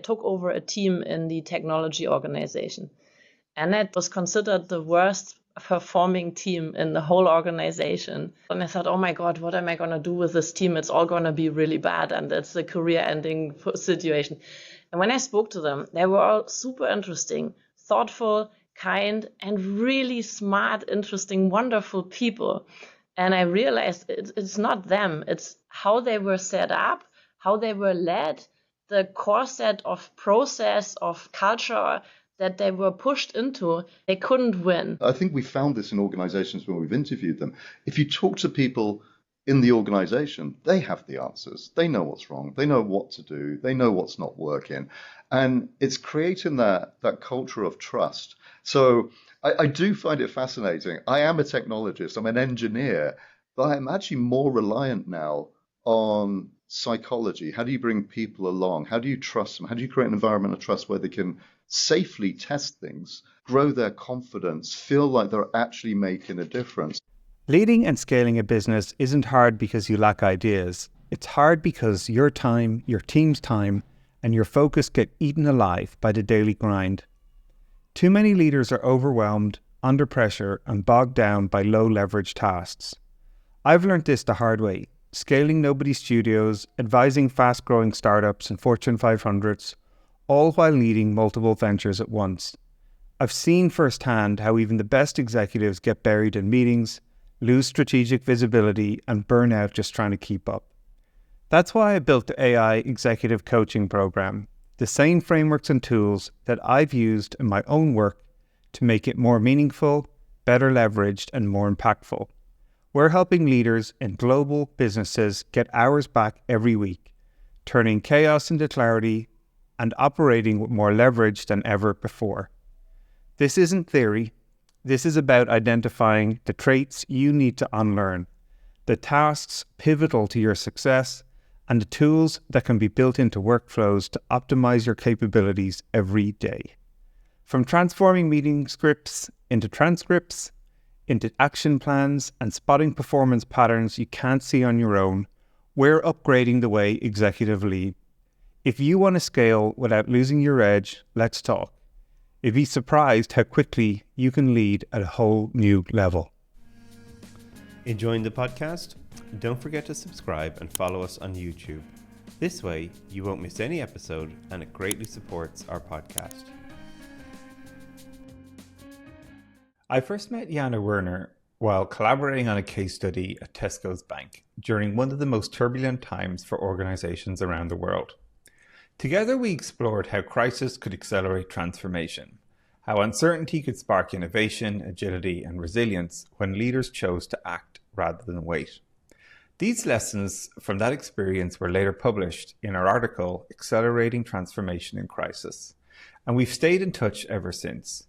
took over a team in the technology organization. And it was considered the worst performing team in the whole organization. And I thought, oh my God, what am I going to do with this team? It's all going to be really bad. And it's a career-ending situation. And when I spoke to them, they were all super interesting, thoughtful, kind, and really smart, interesting, wonderful people. And I realized it's not them. It's how they were set up, how they were led, the core set of process, of culture that they were pushed into. They couldn't win. I think we found this in organizations when we've interviewed them. If you talk to people in the organization, they have the answers. They know what's wrong. They know what to do. They know what's not working. And it's creating that culture of trust. So I do find it fascinating. I am a technologist. I'm an engineer, but I'm actually more reliant now on psychology. How do you bring people along? How do you trust them? How do you create an environment of trust where they can safely test things, grow their confidence, feel like they're actually making a difference? Leading and scaling a business isn't hard because you lack ideas. It's hard because your time, your team's time, and your focus get eaten alive by the daily grind. Too many leaders are overwhelmed, under pressure, and bogged down by low-leverage tasks. I've learned this the hard way, scaling Nobody Studios, advising fast-growing startups and Fortune 500s, all while leading multiple ventures at once. I've seen firsthand how even the best executives get buried in meetings, lose strategic visibility, and burn out just trying to keep up. That's why I built the AI Executive Coaching Program, the same frameworks and tools that I've used in my own work to make it more meaningful, better leveraged, and more impactful. We're helping leaders in global businesses get hours back every week, turning chaos into clarity and operating with more leverage than ever before. This isn't theory. This is about identifying the traits you need to unlearn, the tasks pivotal to your success, and the tools that can be built into workflows to optimize your capabilities every day. From transforming meeting scripts into transcripts, into action plans, and spotting performance patterns you can't see on your own, we're upgrading the way executives lead. If you want to scale without losing your edge, let's talk. You'd be surprised how quickly you can lead at a whole new level. Enjoying the podcast? Don't forget to subscribe and follow us on YouTube. This way, you won't miss any episode, and it greatly supports our podcast. I first met Jana Werner while collaborating on a case study at Tesco Bank during one of the most turbulent times for organizations around the world. Together, we explored how crisis could accelerate transformation, how uncertainty could spark innovation, agility, and resilience when leaders chose to act rather than wait. These lessons from that experience were later published in our article, Accelerating Transformation in Crisis, and we've stayed in touch ever since.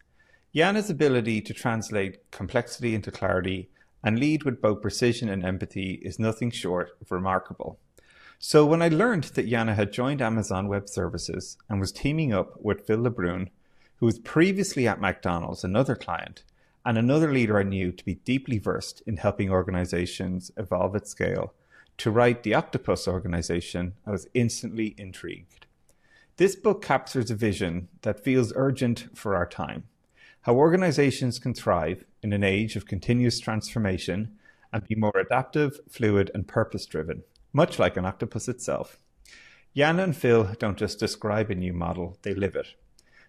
Jana's ability to translate complexity into clarity and lead with both precision and empathy is nothing short of remarkable. So when I learned that Jana had joined Amazon Web Services and was teaming up with Phil Le-Brun, who was previously at McDonald's, another client, and another leader I knew to be deeply versed in helping organizations evolve at scale, to write the Octopus Organization, I was instantly intrigued. This book captures a vision that feels urgent for our time. How organizations can thrive in an age of continuous transformation and be more adaptive, fluid, and purpose-driven, much like an octopus itself. Jana and Phil don't just describe a new model, they live it.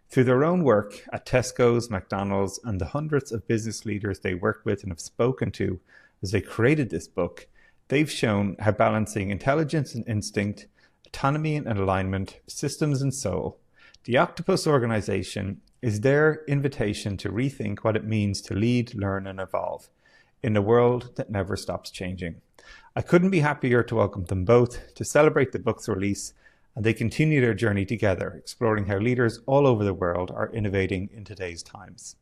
Through their own work at Tesco's, McDonald's, and the hundreds of business leaders they worked with and have spoken to as they created this book, they've shown how balancing intelligence and instinct, autonomy and alignment, systems and soul, the Octopus Organization is their invitation to rethink what it means to lead, learn, and evolve in a world that never stops changing. I couldn't be happier to welcome them both to celebrate the book's release, and they continue their journey together, exploring how leaders all over the world are innovating in today's times.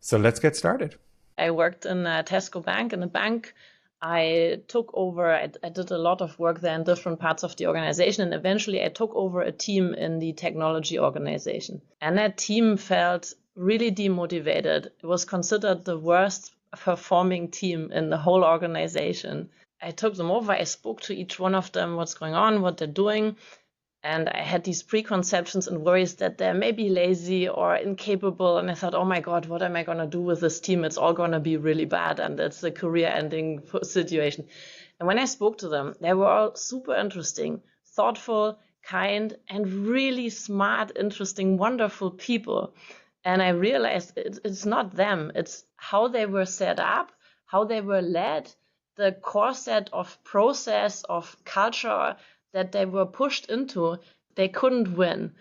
So let's get started. I worked in Tesco Bank. In the bank, I took over, I did a lot of work there in different parts of the organization, and eventually I took over a team in the technology organization. And that team felt really demotivated. It was considered the worst performing team in the whole organization. I took them over, I spoke to each one of them, what's going on, what they're doing. And I had these preconceptions and worries that they're maybe lazy or incapable. And I thought, oh my God, what am I going to do with this team? It's all going to be really bad. And it's a career-ending situation. And when I spoke to them, they were all super interesting, thoughtful, kind, and really smart, interesting, wonderful people. And I realized it's not them. It's how they were set up, how they were led, the core set of process, of culture that they were pushed into. They couldn't win.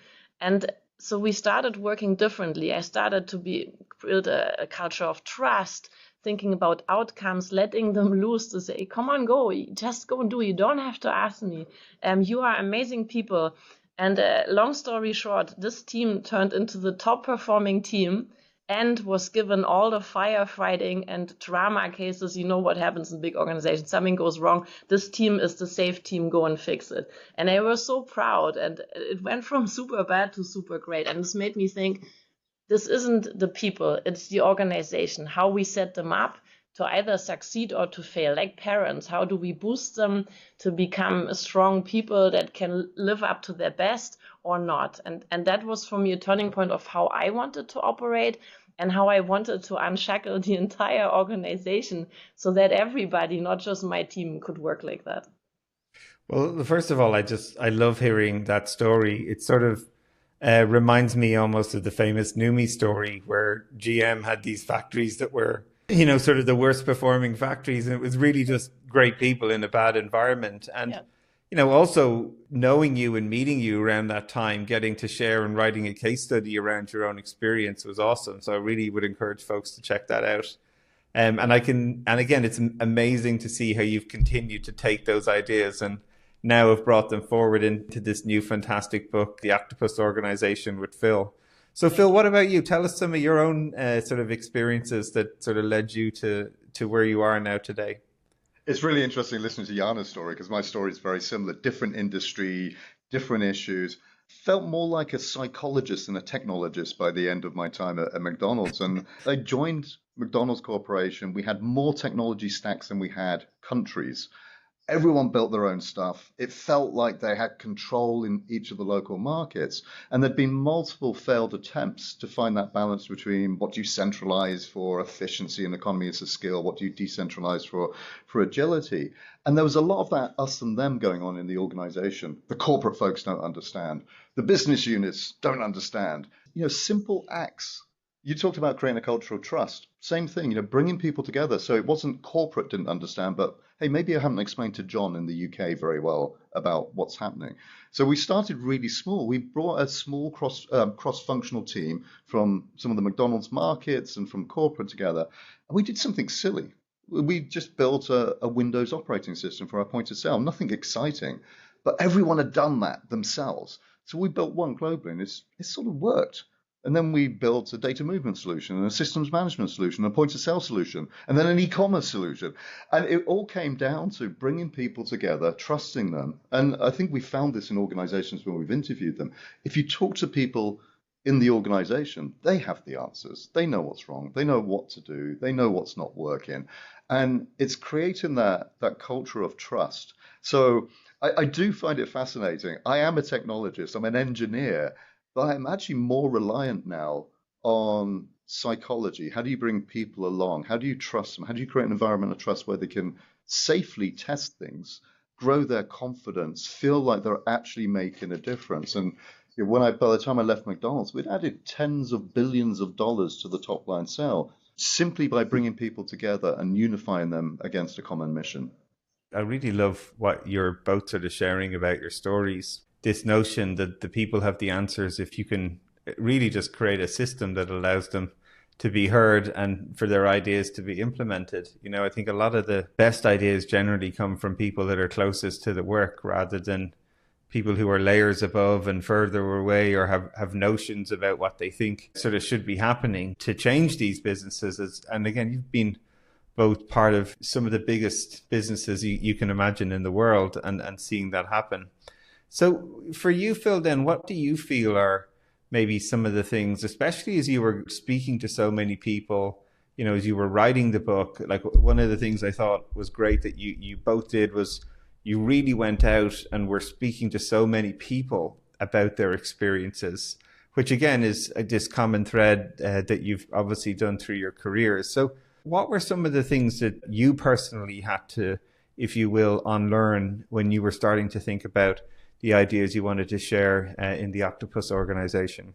And so we started working differently. I started to build a culture of trust, thinking about outcomes, letting them loose to say, come on, go, just go and do. You don't have to ask me. You are amazing people. And long story short, this team turned into the top performing team and was given all the firefighting and drama cases. You know what happens in big organizations. Something goes wrong. This team is the safe team. Go and fix it. And they were so proud. And it went from super bad to super great. And this made me think, this isn't the people, it's the organization, how we set them up to either succeed or to fail. Like parents, how do we boost them to become strong people that can live up to their best or not? And that was for me a turning point of how I wanted to operate and how I wanted to unshackle the entire organization so that everybody, not just my team, could work like that. Well, first of all, I love hearing that story. It sort of reminds me almost of the famous Numi story where GM had these factories that were, sort of the worst performing factories. And it was really just great people in a bad environment. And, also knowing you and meeting you around that time, getting to share and writing a case study around your own experience was awesome. So I really would encourage folks to check that out. And again, it's amazing to see how you've continued to take those ideas and now have brought them forward into this new fantastic book, The Octopus Organization with Phil. So Phil, what about you? Tell us some of your own sort of experiences that sort of led you to where you are now today. It's really interesting listening to Jana's story because my story is very similar. Different industry, different issues. Felt more like a psychologist than a technologist by the end of my time at McDonald's. And I joined McDonald's Corporation. We had more technology stacks than we had countries. Everyone built their own stuff. It felt like they had control in each of the local markets. And there'd been multiple failed attempts to find that balance between what do you centralize for efficiency and economies of scale, what do you decentralize for agility. And there was a lot of that us and them going on in the organization. The corporate folks don't understand. The business units don't understand. Simple acts. You talked about creating a culture of trust. Same thing, bringing people together. So it wasn't corporate didn't understand, but hey, maybe I haven't explained to John in the UK very well about what's happening. So we started really small. We brought a small cross-functional team from some of the McDonald's markets and from corporate together. And we did something silly. We just built a Windows operating system for our point of sale. Nothing exciting, but everyone had done that themselves. So we built one globally and it sort of worked. And then we built a data movement solution and a systems management solution, a point of sale solution, and then an e-commerce solution. And it all came down to bringing people together, trusting them. And I think we found this in organizations when we've interviewed them. If you talk to people in the organization, they have the answers. They know what's wrong. They know what to do. They know what's not working. And it's creating that culture of trust. So I do find it fascinating. I am a technologist. I'm an engineer. But I'm actually more reliant now on psychology. How do you bring people along? How do you trust them? How do you create an environment of trust where they can safely test things, grow their confidence, feel like they're actually making a difference? And by the time I left McDonald's, we'd added tens of billions of dollars to the top line sale simply by bringing people together and unifying them against a common mission. I really love what you're both sort of sharing about your stories. This notion that the people have the answers if you can really just create a system that allows them to be heard and for their ideas to be implemented. I think a lot of the best ideas generally come from people that are closest to the work rather than people who are layers above and further away or have notions about what they think sort of should be happening to change these businesses. And again, you've been both part of some of the biggest businesses you can imagine in the world and seeing that happen. So for you, Phil, then, what do you feel are maybe some of the things, especially as you were speaking to so many people, as you were writing the book? Like one of the things I thought was great that you both did was you really went out and were speaking to so many people about their experiences, which again is this common thread that you've obviously done through your career. So what were some of the things that you personally had to, if you will, unlearn when you were starting to think about the ideas you wanted to share in the Octopus Organization?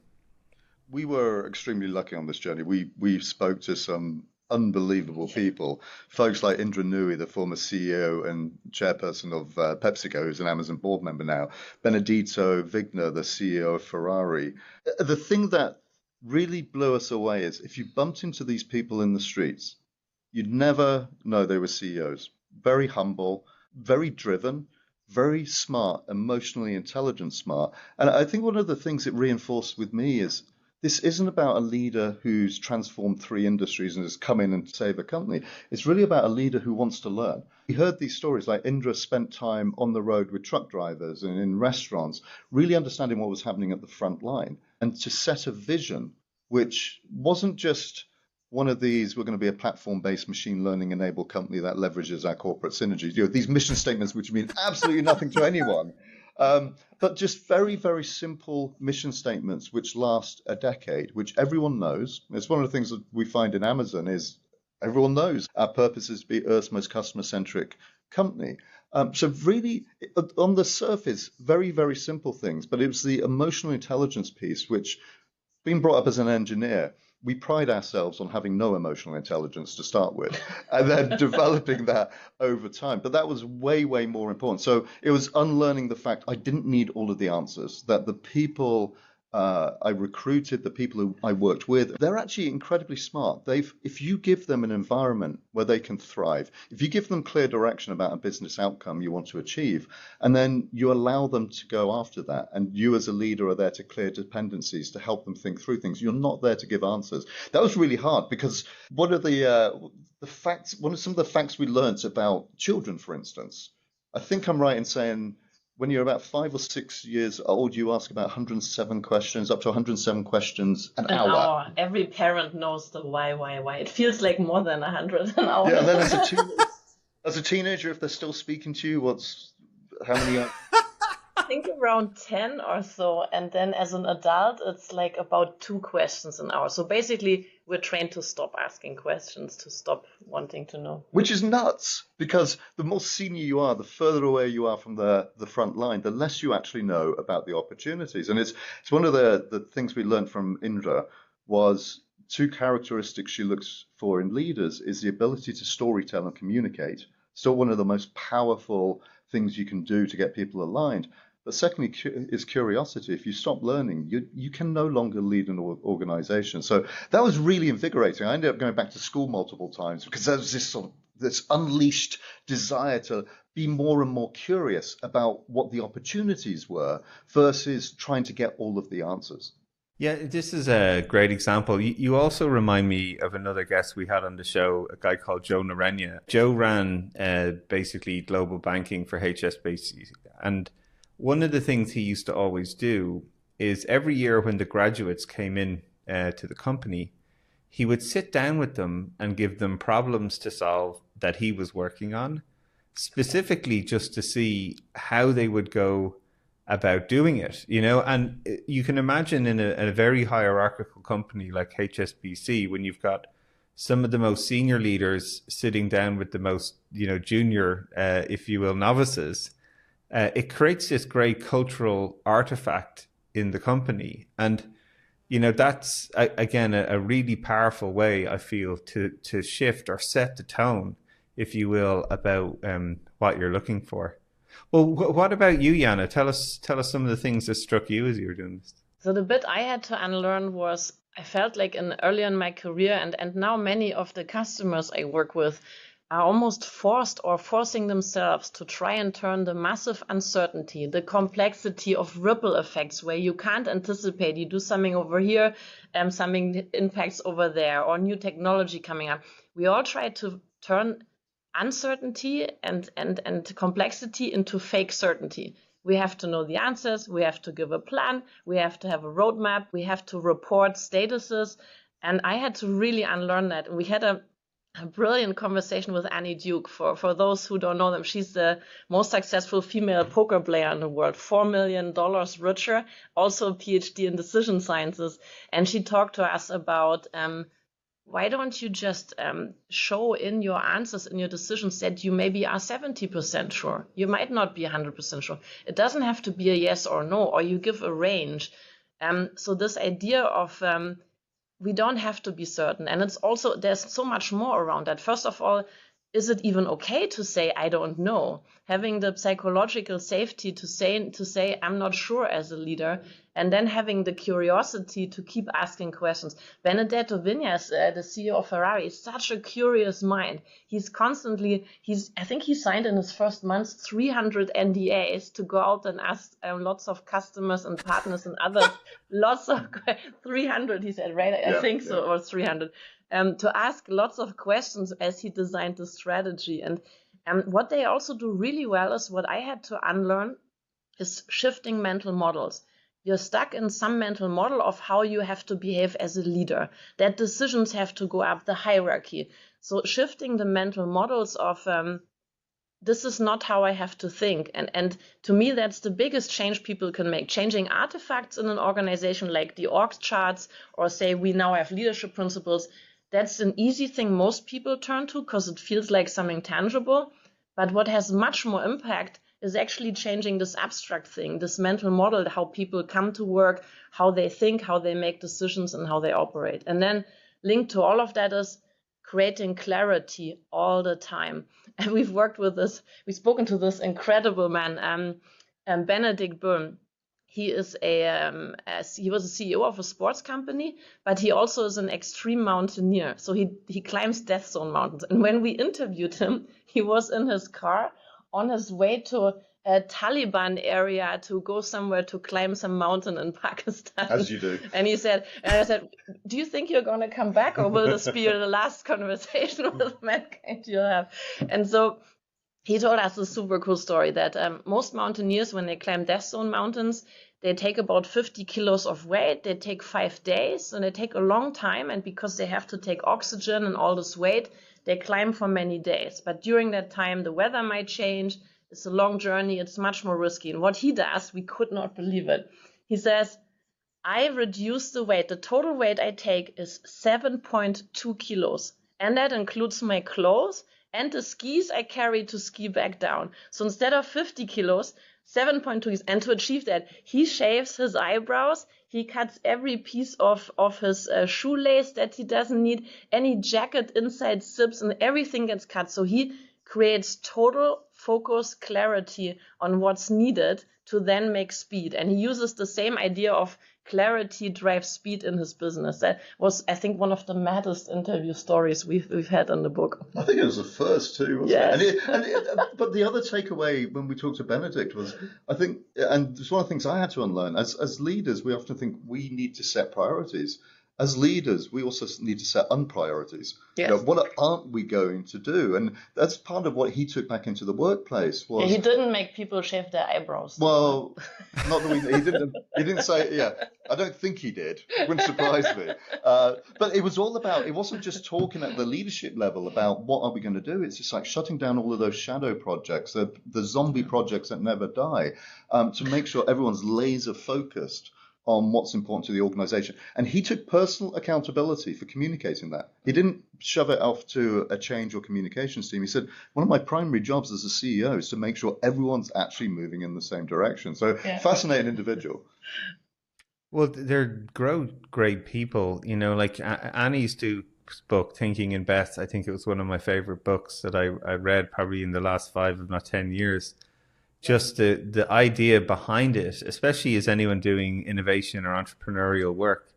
We were extremely lucky on this journey. We spoke to some unbelievable people, folks like Indra Nooyi, the former CEO and chairperson of PepsiCo, who's an Amazon board member now, Benedetto Vigna, the CEO of Ferrari. The thing that really blew us away is if you bumped into these people in the streets, you'd never know they were CEOs. Very humble, very driven, very smart, emotionally intelligent, smart. And I think one of the things it reinforced with me is this isn't about a leader who's transformed 3 industries and has come in and save a company. It's really about a leader who wants to learn. We heard these stories like Indra spent time on the road with truck drivers and in restaurants, really understanding what was happening at the front line, and to set a vision which wasn't just one of these, we're going to be a platform-based machine learning enabled company that leverages our corporate synergies. You know, these mission statements which mean absolutely nothing to anyone. But just very, very simple mission statements which last a decade, which everyone knows. It's one of the things that we find in Amazon is everyone knows our purpose is to be Earth's most customer-centric company. So really, on the surface, very, very simple things, but it was the emotional intelligence piece, which, being brought up as an engineer, we pride ourselves on having no emotional intelligence to start with, and then developing that over time. But that was way, way more important. So it was unlearning the fact I didn't need all of the answers, that the people I recruited, the people who I worked with, they're actually incredibly smart. If you give them an environment where they can thrive, if you give them clear direction about a business outcome you want to achieve, and then you allow them to go after that, and you as a leader are there to clear dependencies, to help them think through things. You're not there to give answers. That was really hard because one of some of the facts we learned about children, for instance, I think I'm right in saying when you're about 5 or 6 years old, you ask about 107 questions, up to 107 questions an hour. Every parent knows the why. It feels like more than 100 an hour. Yeah, and then as a teenager, if they're still speaking to you, how many? I think around 10 or so. And then as an adult, it's like about 2 questions an hour. So basically, we're trained to stop asking questions, to stop wanting to know. Which is nuts, because the more senior you are, the further away you are from the front line, the less you actually know about the opportunities. And it's one of the things we learned from Indra was 2 characteristics she looks for in leaders is the ability to storytell and communicate. Still one of the most powerful things you can do to get people aligned. But secondly is curiosity. If you stop learning, you can no longer lead an organization. So that was really invigorating. I ended up going back to school multiple times because there was this unleashed desire to be more and more curious about what the opportunities were versus trying to get all of the answers. Yeah, this is a great example. You also remind me of another guest we had on the show, a guy called Jana Werner. Joe ran basically global banking for HSBC. And one of the things he used to always do is every year when the graduates came in to the company, he would sit down with them and give them problems to solve that he was working on, specifically just to see how they would go about doing it, you know. And you can imagine in a very hierarchical company like HSBC, when you've got some of the most senior leaders sitting down with the most, junior, if you will, novices, it creates this great cultural artifact in the company. And, that's, again, a really powerful way, I feel, to shift or set the tone, if you will, about what you're looking for. Well, what about you, Jana? Tell us some of the things that struck you as you were doing this. So the bit I had to unlearn was I felt like earlier in my career, and now many of the customers I work with are almost forcing themselves to try and turn the massive uncertainty, the complexity of ripple effects where you can't anticipate, you do something over here, something impacts over there, or new technology coming up. We all try to turn uncertainty and complexity into fake certainty. We have to know the answers, we have to give a plan, we have to have a roadmap, we have to report statuses. And I had to really unlearn that. We had a brilliant conversation with Annie Duke. For those who don't know them, she's the most successful female poker player in the world, $4 million richer, also a PhD in decision sciences. And she talked to us about why don't you just show in your answers, in your decisions, that you maybe are 70% sure. You might not be 100% sure. It doesn't have to be a yes or no, or you give a range. So this idea of we don't have to be certain. And it's also, there's so much more around that. First of all, is it even okay to say, I don't know? Having the psychological safety to say, I'm not sure as a leader, and then having the curiosity to keep asking questions. Benedetto Vignas, the CEO of Ferrari, is such a curious mind. I think he signed in his first month 300 NDAs to go out and ask lots of customers and partners and others, 300, he said, right? I think so, or 300. To ask lots of questions as he designed the strategy. And what they also do really well is what I had to unlearn is shifting mental models. You're stuck in some mental model of how you have to behave as a leader, that decisions have to go up the hierarchy. So shifting the mental models of this is not how I have to think. And to me, that's the biggest change people can make. Changing artifacts in an organization like the org charts, or say we now have leadership principles, that's an easy thing most people turn to because it feels like something tangible. But what has much more impact is actually changing this abstract thing, this mental model, how people come to work, how they think, how they make decisions, and how they operate. And then linked to all of that is creating clarity all the time. And we've spoken to this incredible man, Benedict Byrne. He was a CEO of a sports company, but he also is an extreme mountaineer. So he climbs death zone mountains. And when we interviewed him, he was in his car on his way to a Taliban area to go somewhere to climb some mountain in Pakistan. As you do. And I said, do you think you're going to come back, or will this be the last conversation with mankind you'll have? And so he told us a super cool story that most mountaineers, when they climb death zone mountains, they take about 50 kilos of weight. They take 5 days, and they take a long time. And because they have to take oxygen and all this weight, they climb for many days. But during that time, the weather might change. It's a long journey. It's much more risky. And what he does, we could not believe it. He says, I reduce the weight. The total weight I take is 7.2 kilos. And that includes my clothes and the skis I carry to ski back down. So instead of 50 kilos, 7.2 kilos. And to achieve that, he shaves his eyebrows. He cuts every piece of his shoelace that he doesn't need. Any jacket inside zips, and everything gets cut. So he creates total focus, clarity on what's needed to then make speed. And he uses the same idea of clarity drives speed in his business. That was, I think, one of the maddest interview stories we've had in the book. I think it was the first too, wasn't Yes. it? But the other takeaway when we talked to Benedict was, I think, and it's one of the things I had to unlearn, as leaders, we often think we need to set priorities. As leaders, we also need to set unpriorities. Yes. What aren't we going to do? And that's part of what he took back into the workplace. Was he didn't make people shave their eyebrows. Well, not that he didn't say, yeah, I don't think he did. It wouldn't surprise me. But it was all about, it wasn't just talking at the leadership level about what are we going to do. It's just like shutting down all of those shadow projects, the zombie projects that never die, to make sure everyone's laser focused on what's important to the organization. And he took personal accountability for communicating that. He didn't shove it off to a change or communications team. He said, one of my primary jobs as a CEO is to make sure everyone's actually moving in the same direction. So fascinating individual. Well, they're great people, like Annie Stu's book, Thinking in Bets. I think it was one of my favorite books that I read probably in the last 5, if not 10 years. Just the idea behind it, especially as anyone doing innovation or entrepreneurial work.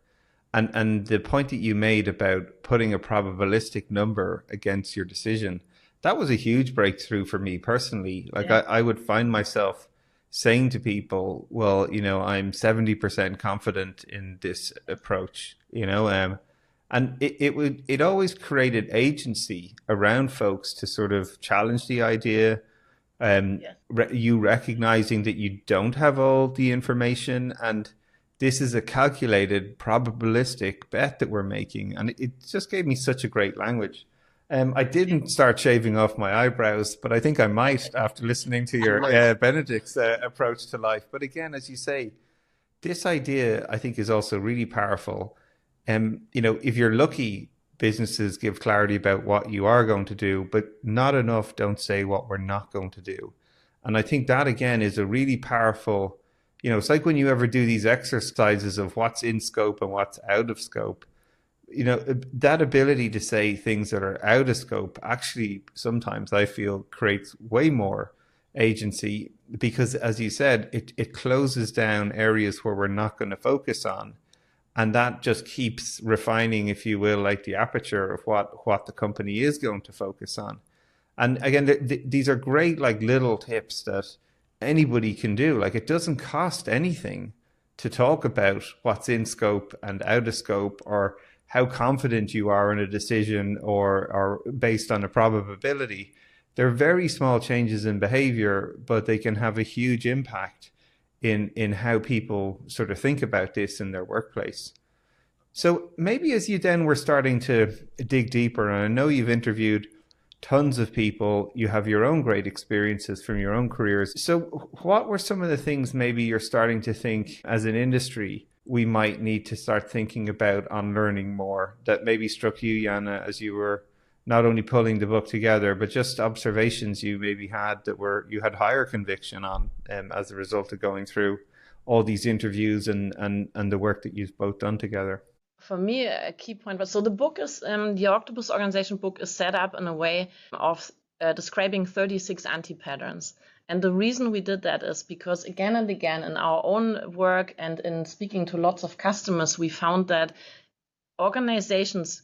And the point that you made about putting a probabilistic number against your decision, that was a huge breakthrough for me personally. Like I would find myself saying to people, well, I'm 70% confident in this approach, and it always created agency around folks to sort of challenge the idea. You recognizing that you don't have all the information, and this is a calculated probabilistic bet that we're making, and it just gave me such a great language. I didn't start shaving off my eyebrows, but I think I might after listening to your Benedict's approach to life. But again, as you say, this idea I think is also really powerful. If you're lucky, businesses give clarity about what you are going to do, but not enough don't say what we're not going to do. And I think that again is a really powerful, it's like when you ever do these exercises of what's in scope and what's out of scope. That ability to say things that are out of scope actually sometimes I feel creates way more agency, because as you said, it closes down areas where we're not going to focus on. And that just keeps refining, if you will, like the aperture of what the company is going to focus on. And again, these are great like little tips that anybody can do. Like it doesn't cost anything to talk about what's in scope and out of scope, or how confident you are in a decision or based on a probability. They're very small changes in behavior, but they can have a huge impact in how people sort of think about this in their workplace. So maybe as you then were starting to dig deeper, and I know you've interviewed tons of people, you have your own great experiences from your own careers. So what were some of the things maybe you're starting to think as an industry we might need to start thinking about unlearning more, that maybe struck you, Jana, as you were not only pulling the book together, but just observations you maybe had that you had higher conviction on as a result of going through all these interviews and the work that you've both done together? For me, a key point was, so the book is, the Octopus Organization book is set up in a way of describing 36 anti-patterns. And the reason we did that is because again and again in our own work and in speaking to lots of customers, we found that organizations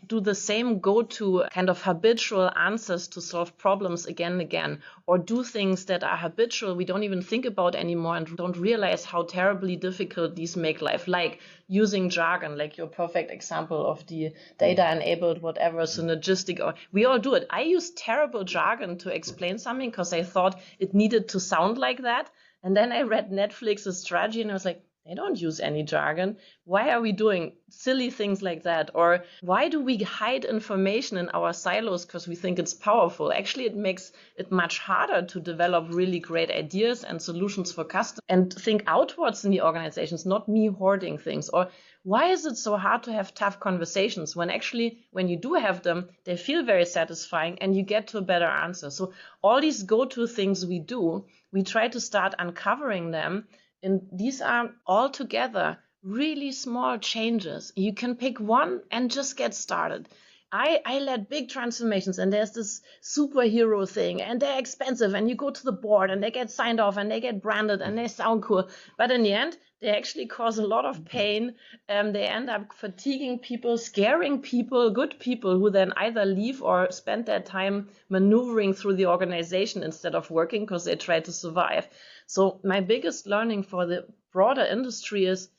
do the same go-to kind of habitual answers to solve problems again and again, or do things that are habitual we don't even think about anymore and don't realize how terribly difficult these make life, like using jargon, like your perfect example of the data-enabled whatever synergistic. Or we all do it. I use terrible jargon to explain something because I thought it needed to sound like that. And then I read Netflix's strategy and I was like, they don't use any jargon. Why are we doing silly things like that? Or why do we hide information in our silos because we think it's powerful? Actually, it makes it much harder to develop really great ideas and solutions for customers and think outwards in the organizations, not me hoarding things. Or why is it so hard to have tough conversations when actually, when you do have them, they feel very satisfying and you get to a better answer? So all these go-to things we do, we try to start uncovering them. And these are all together really small changes. You can pick one and just get started. I led big transformations and there's this superhero thing and they're expensive and you go to the board and they get signed off and they get branded and they sound cool. But in the end, they actually cause a lot of pain. They end up fatiguing people, scaring people, good people who then either leave or spend their time maneuvering through the organization instead of working because they try to survive. So my biggest learning for the broader industry is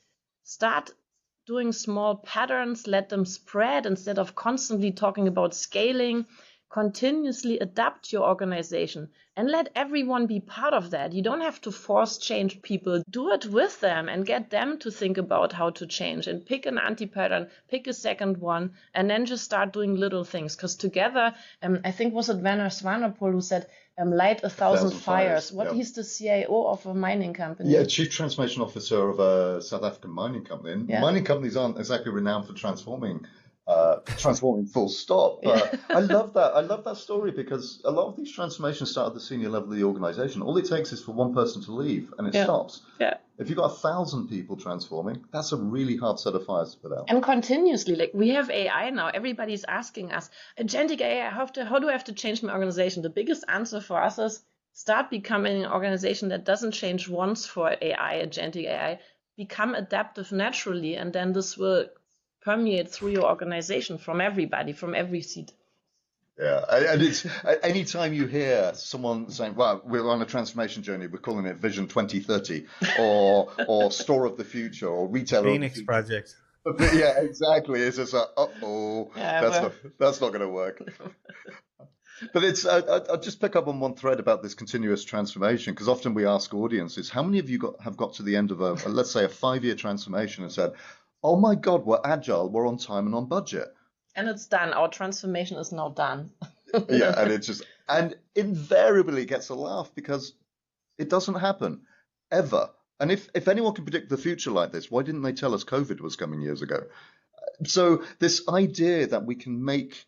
start doing small patterns, let them spread instead of constantly talking about scaling. Continuously adapt your organization and let everyone be part of that. You don't have to force change people. Do it with them and get them to think about how to change and pick an anti-pattern, pick a second one, and then just start doing little things. Because together, I think was it Werner Swanepoel who said, light 1,000 fires. What, he's the CIO of a mining company. Yeah, Chief Transformation Officer of a South African mining company. And mining companies aren't exactly renowned for transforming full stop. But I love that. I love that story because a lot of these transformations start at the senior level of the organization. All it takes is for one person to leave and it stops. Yeah. If you've got 1,000 people transforming, that's a really hard set of fires to put out. And continuously, like we have AI now. Everybody's asking us, agentic AI, how do I have to change my organization? The biggest answer for us is start becoming an organization that doesn't change once for AI, agentic AI. Become adaptive naturally, and then this will permeate through your organization from everybody, from every seat. Yeah, and it's anytime you hear someone saying, well, we're on a transformation journey, we're calling it Vision 2030 or Store of the Future or Retailer Phoenix of the Project. Yeah, exactly. It's just that's not going to work. But it's I'll just pick up on one thread about this continuous transformation, because often we ask audiences, how many of you have got to the end of let's say a 5-year transformation and said, oh my God, we're agile, we're on time and on budget? And it's done. Our transformation is now done. Yeah, and invariably gets a laugh because it doesn't happen ever. And if anyone can predict the future like this, why didn't they tell us COVID was coming years ago? So this idea that we can make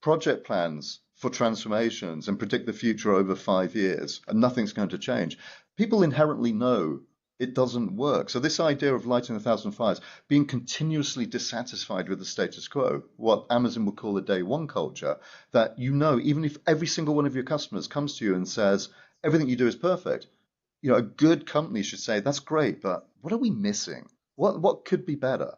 project plans for transformations and predict the future over 5 years and nothing's going to change, people inherently know it doesn't work. So this idea of lighting 1,000 fires, being continuously dissatisfied with the status quo, what Amazon would call a day one culture, that even if every single one of your customers comes to you and says everything you do is perfect, a good company should say that's great, but what are we missing? What could be better?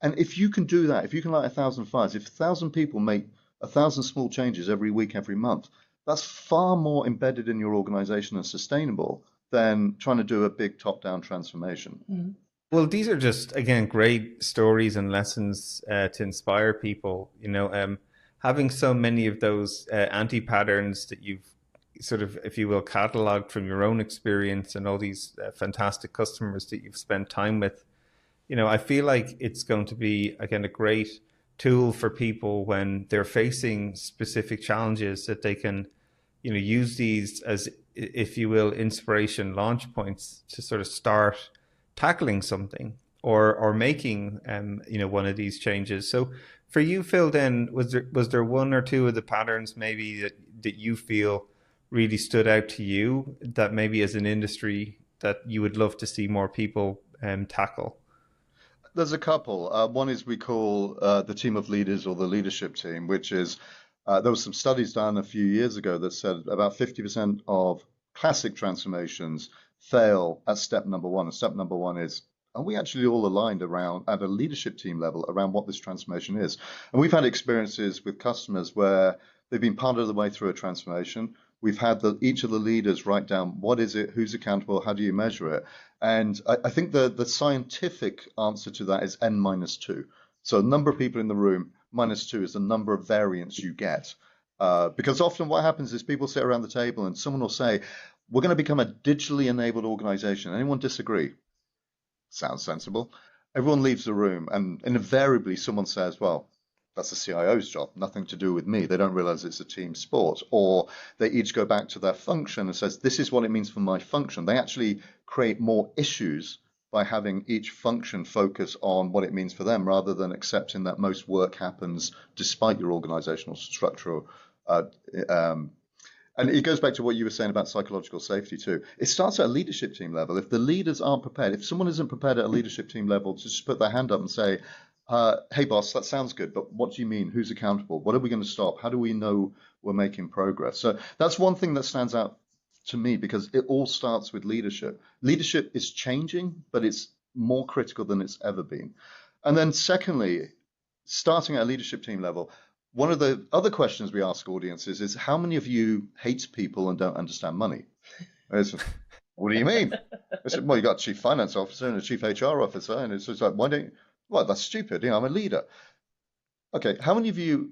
And if you can do that, if you can light 1,000 fires, if 1,000 people make 1,000 small changes every week, every month, that's far more embedded in your organization and sustainable than trying to do a big top-down transformation. Mm-hmm. Well, these are just, again, great stories and lessons to inspire people. Having so many of those anti-patterns that you've sort of, if you will, cataloged from your own experience and all these fantastic customers that you've spent time with, I feel like it's going to be, again, a great tool for people when they're facing specific challenges, that they can, use these as, if you will, inspiration launch points to sort of start tackling something or making, one of these changes. So for you, Phil, then, was there one or two of the patterns maybe that you feel really stood out to you, that maybe as an industry that you would love to see more people tackle? There's a couple. One is we call the team of leaders, or the leadership team, which is, there was some studies done a few years ago that said about 50% of classic transformations fail at step number one. And step number one is, are we actually all aligned around, at a leadership team level, around what this transformation is? And we've had experiences with customers where they've been part of the way through a transformation. We've had each of the leaders write down, what is it, who's accountable, how do you measure it? And I think the scientific answer to that is N minus 2. So the number of people in the room minus 2 is the number of variants you get. Because often what happens is people sit around the table and someone will say, we're going to become a digitally enabled organization. Anyone disagree? Sounds sensible. Everyone leaves the room and invariably someone says, well, that's the CIO's job, nothing to do with me. They don't realize it's a team sport. Or they each go back to their function and says, this is what it means for my function. They actually create more issues by having each function focus on what it means for them, rather than accepting that most work happens despite your organizational structure. And it goes back to what you were saying about psychological safety too. It starts at a leadership team level. If the leaders aren't prepared, if someone isn't prepared at a leadership team level to just put their hand up and say, hey, boss, that sounds good, but what do you mean? Who's accountable? What are we going to stop? How do we know we're making progress? So that's one thing that stands out to me, because it all starts with leadership. Leadership is changing, but it's more critical than it's ever been. And then secondly, starting at a leadership team level, one of the other questions we ask audiences is, how many of you hate people and don't understand money? What do you mean? I said, well, you got a chief finance officer and a chief HR officer, and it's just like, why don't you? Well, that's stupid. I'm a leader. Okay, how many of you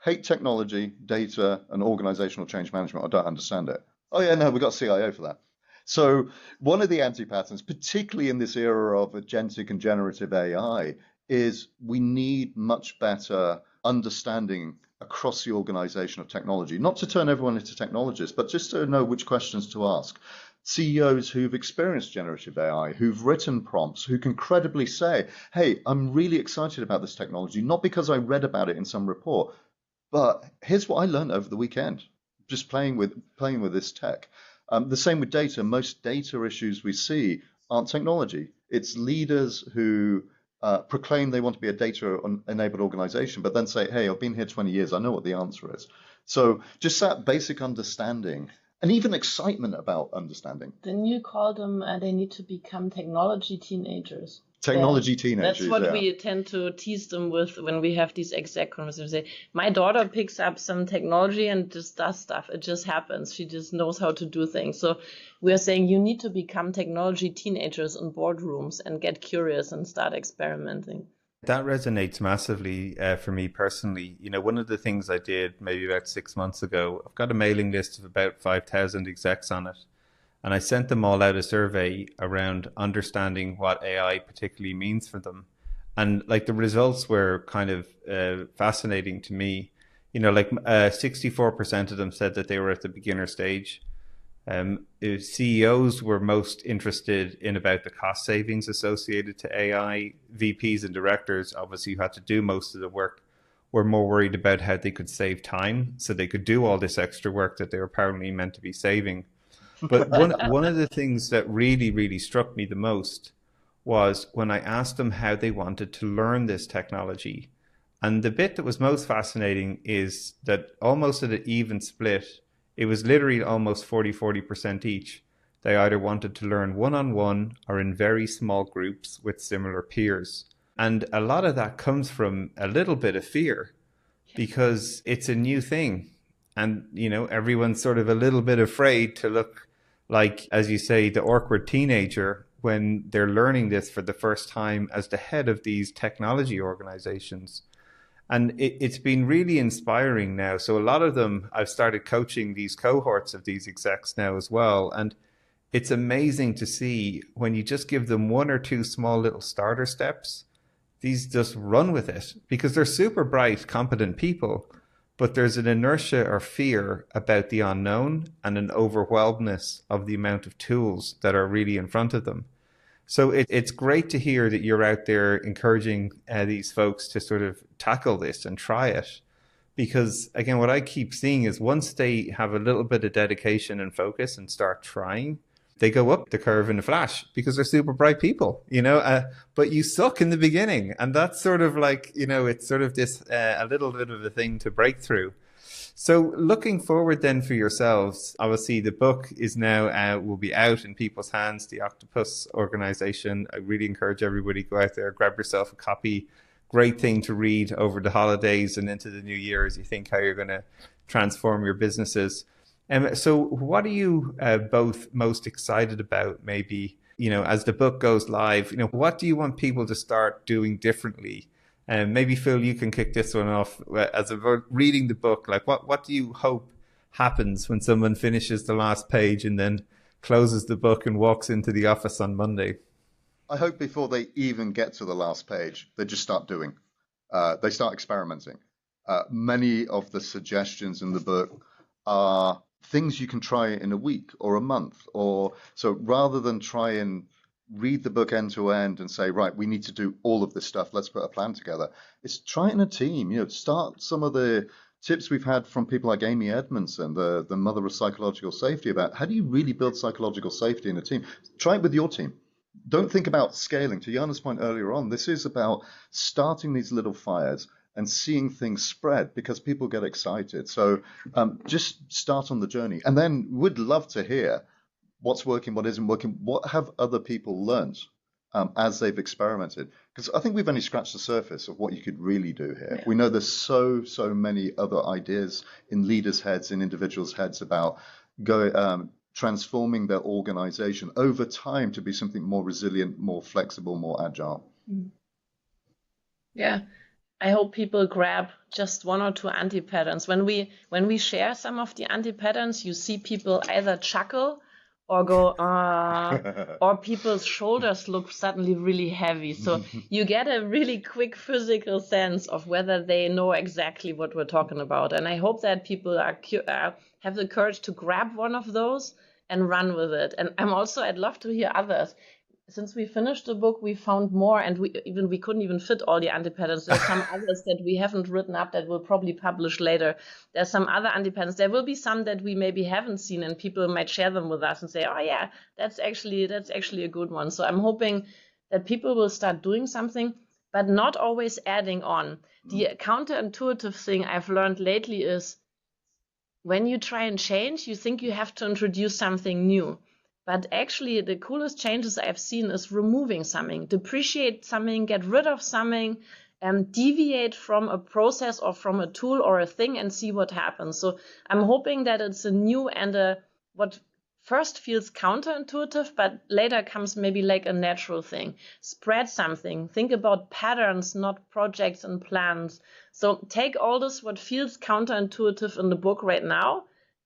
hate technology, data, and organizational change management, or don't understand it? Oh yeah, no, we've got a CIO for that. So one of the anti-patterns, particularly in this era of agentic and generative AI, is we need much better understanding across the organization of technology, not to turn everyone into technologists, but just to know which questions to ask. CEOs who've experienced generative AI, who've written prompts, who can credibly say, hey, I'm really excited about this technology, not because I read about it in some report, but here's what I learned over the weekend, just playing with this tech. The same with data. Most data issues we see aren't technology. It's leaders who proclaim they want to be a data-enabled organization, but then say, hey, I've been here 20 years, I know what the answer is. So just that basic understanding, and even excitement about understanding. Then you call them, they need to become technology teenagers. Technology teenagers. That's what we tend to tease them with when we have these exact conversations. Say, my daughter picks up some technology and just does stuff. It just happens. She just knows how to do things. So we're saying you need to become technology teenagers in boardrooms and get curious and start experimenting. That resonates massively for me personally. One of the things I did maybe about 6 months ago, I've got a mailing list of about 5,000 execs on it. And I sent them all out a survey around understanding what AI particularly means for them. And like the results were kind of fascinating to me. 64% of them said that they were at the beginner stage. CEOs were most interested in about the cost savings associated to AI. VPs and directors, obviously, who had to do most of the work, were more worried about how they could save time so they could do all this extra work that they were apparently meant to be saving. But one of the things that really, really struck me the most was when I asked them how they wanted to learn this technology. And the bit that was most fascinating is that almost at an even split, it was literally almost 40% each. They either wanted to learn one-on-one or in very small groups with similar peers. And a lot of that comes from a little bit of fear because it's a new thing. And, everyone's sort of a little bit afraid to look like, as you say, the awkward teenager when they're learning this for the first time as the head of these technology organizations. And it's been really inspiring now. So a lot of them, I've started coaching these cohorts of these execs now as well. And it's amazing to see when you just give them one or two small little starter steps, these just run with it because they're super bright, competent people. But there's an inertia or fear about the unknown and an overwhelmedness of the amount of tools that are really in front of them. So it's great to hear that you're out there encouraging these folks to sort of tackle this and try it. Because, again, what I keep seeing is once they have a little bit of dedication and focus and start trying, they go up the curve in a flash because they're super bright people, but you suck in the beginning. And that's sort of like, it's sort of this a little bit of a thing to break through. So looking forward then for yourselves, obviously the book is now will be out in people's hands, the Octopus Organization. I really encourage everybody to go out there, grab yourself a copy. Great thing to read over the holidays and into the new year as you think how you're going to transform your businesses. So what are you both most excited about maybe, as the book goes live, what do you want people to start doing differently? And maybe Phil, you can kick this one off as about reading the book. Like what do you hope happens when someone finishes the last page and then closes the book and walks into the office on Monday? I hope before they even get to the last page, they just start doing. They start experimenting. Many of the suggestions in the book are things you can try in a week or a month. So rather than try and read the book end to end and say, right, we need to do all of this stuff, let's put a plan together. It's try it in a team. Start some of the tips we've had from people like Amy Edmondson, the mother of psychological safety, about how do you really build psychological safety in a team. Try it with your team. Don't think about scaling. To Jana's point earlier on, this is about starting these little fires and seeing things spread because people get excited. So just start on the journey. And then we'd love to hear what's working, what isn't working, what have other people learned as they've experimented. Because I think we've only scratched the surface of what you could really do here. Yeah. We know there's so many other ideas in leaders' heads, in individuals' heads about transforming their organization over time to be something more resilient, more flexible, more agile. Yeah. I hope people grab just one or two anti-patterns. When we share some of the anti-patterns, you see people either chuckle or go, or people's shoulders look suddenly really heavy. So you get a really quick physical sense of whether they know exactly what we're talking about. And I hope that people have the courage to grab one of those and run with it. And I'd love to hear others. Since we finished the book, we found more, and we couldn't even fit all the anti-patterns. There's some others that we haven't written up that we'll probably publish later. There's some other anti-patterns. There will be some that we maybe haven't seen, and people might share them with us and say, "Oh yeah, that's actually a good one." So I'm hoping that people will start doing something, but not always adding on. The counterintuitive thing I've learned lately is when you try and change, you think you have to introduce something new. But actually, the coolest changes I've seen is removing something, depreciate something, get rid of something, deviate from a process or from a tool or a thing and see what happens. So I'm hoping that it's a new and what first feels counterintuitive, but later comes maybe like a natural thing. Spread something. Think about patterns, not projects and plans. So take all this, what feels counterintuitive in the book right now,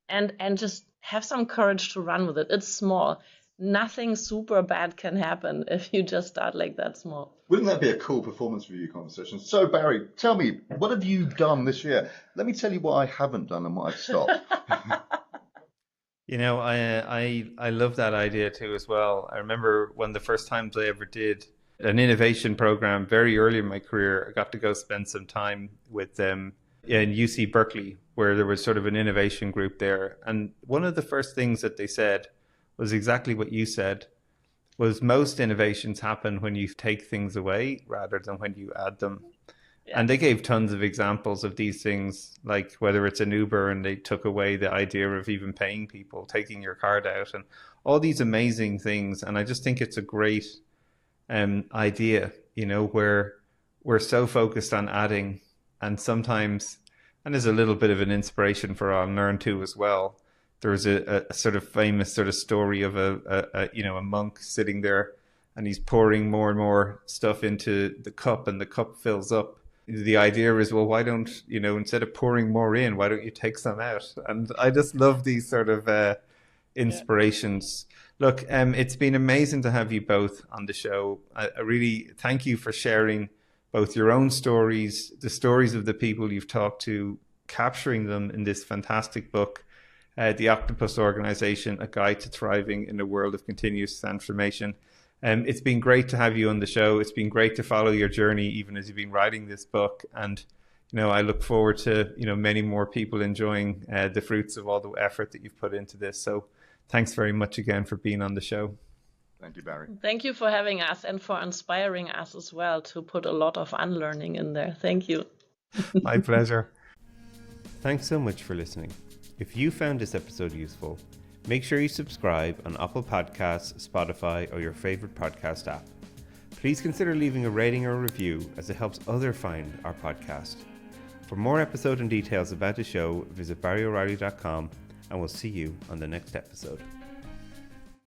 and just have some courage to run with it. It's small. nothing super bad can happen if you just start like that small. Wouldn't that be a cool performance review conversation? So Barry, tell me, what have you done this year? Let me tell you what I haven't done and what I've stopped. I love that idea too as well. I remember one of the first times I ever did an innovation program very early in my career. I got to go spend some time with them in UC Berkeley, where there was sort of an innovation group there. And one of the first things that they said was exactly what you said, was most innovations happen when you take things away rather than when you add them. Yeah. And they gave tons of examples of these things, like whether it's an Uber and they took away the idea of even paying people, taking your card out, and all these amazing things. And I just think it's a great idea, where we're so focused on adding, and sometimes, and there's a little bit of an inspiration for Unlearn too as well. There was a sort of famous sort of story of a monk sitting there, and he's pouring more and more stuff into the cup, and the cup fills up. The idea is, well, why don't, instead of pouring more in, why don't you take some out? And I just love these sort of inspirations. Yeah. Look, it's been amazing to have you both on the show. I really thank you for sharing both your own stories, the stories of the people you've talked to, capturing them in this fantastic book, The Octopus Organization, A Guide to Thriving in a World of Continuous Transformation. It's been great to have you on the show. It's been great to follow your journey, even as you've been writing this book. And, I look forward to, many more people enjoying the fruits of all the effort that you've put into this. So thanks very much again for being on the show. Thank you, Barry. Thank you for having us and for inspiring us as well to put a lot of unlearning in there. Thank you. My pleasure. Thanks so much for listening. If you found this episode useful, make sure you subscribe on Apple Podcasts, Spotify, or your favorite podcast app. Please consider leaving a rating or a review, as it helps others find our podcast. For more episode and details about the show, visit barryoreilly.com, and we'll see you on the next episode.